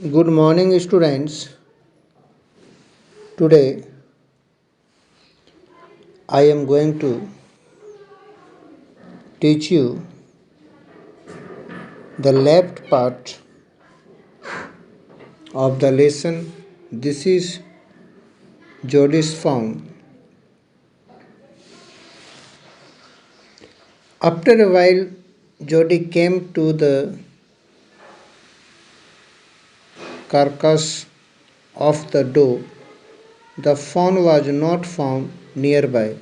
Good morning, students. Today I am going to teach you the left part of the lesson. This is Jody's found. After a while, Jody came to the carcass of the doe. The fawn was not found nearby.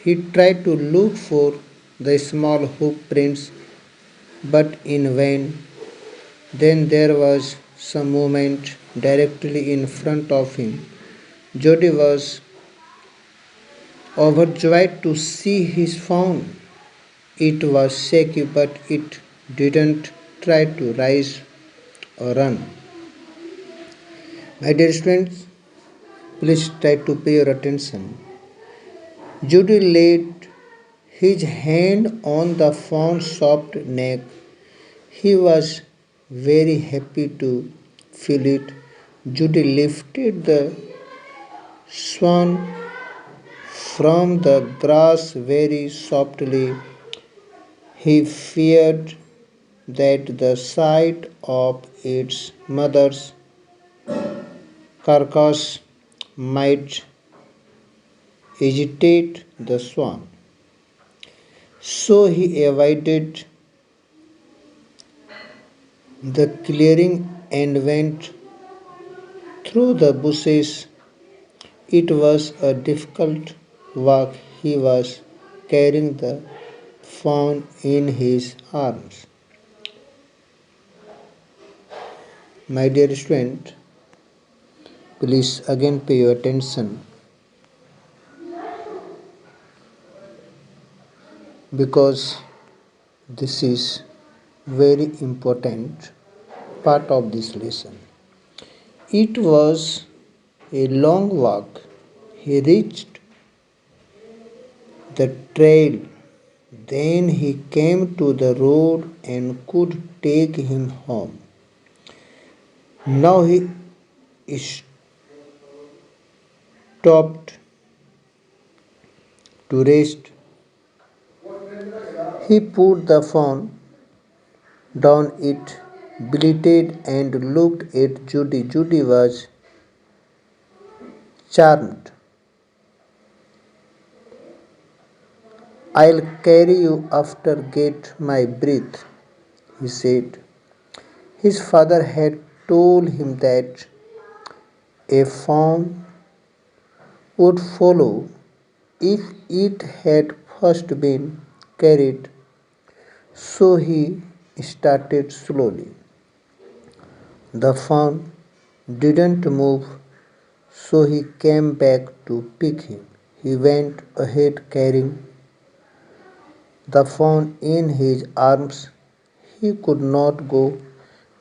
He tried to look for the small hoof prints, but in vain. Then there was some movement directly in front of him. Jody was overjoyed to see his fawn. It was shaky, but it didn't try to rise or run. My dear students, please try to pay your attention. Judy laid his hand on the fawn's soft neck. He was very happy to feel it. Judy lifted the swan from the grass very softly. He feared that the sight of its mother's carcass might agitate the swan. So he avoided the clearing and went through the bushes. It was a difficult walk. He was carrying the fawn in his arms. My dear student, please again pay your attention because this is very important part of this lesson. It was a long walk. He reached the trail. Then he came to the road and could take him home. Now he stopped to rest. He put the phone down, it bleated and looked at Judy. Judy was charmed. I'll carry you after get my breath, he said. His father had told him that a fawn would follow if it had first been carried, so he started slowly. The fawn didn't move, so he came back to pick him. He went ahead carrying the fawn in his arms. He could not go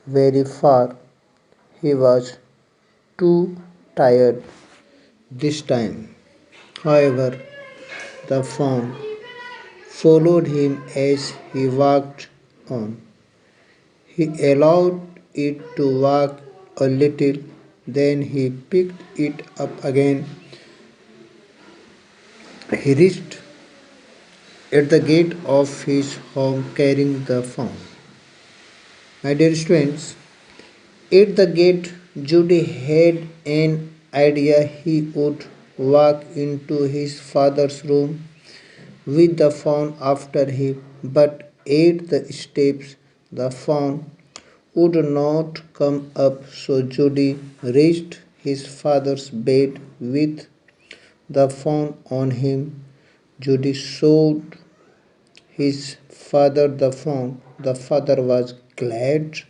very far. He was too tired this time. However, the fawn followed him as he walked on. He allowed it to walk a little, then he picked it up again. He reached at the gate of his home carrying the fawn. My dear students, at the gate, Judy had an idea. He would walk into his father's room with the fawn after him, but at the steps the fawn would not come up, so Judy reached his father's bed with the fawn on him. Judy showed his father the fawn. The father was glad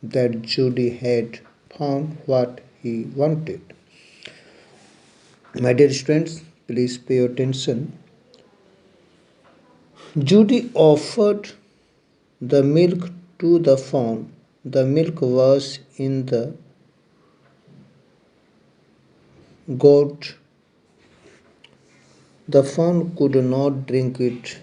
that Judy had found what he wanted. My dear students, please pay attention. Judy offered the milk to the fawn. The milk was in the gourd. The fawn could not drink it.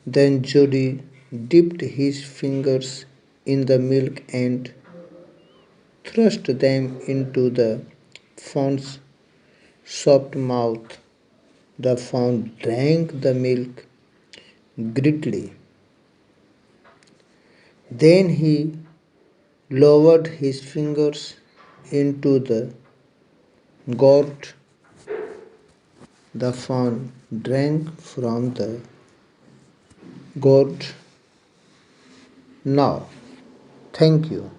Then Judy dipped his fingers in the milk and thrust them into the fawn's soft mouth. The fawn drank the milk greedily. Then he lowered his fingers into the gourd. The fawn drank from the gourd. Now, thank you.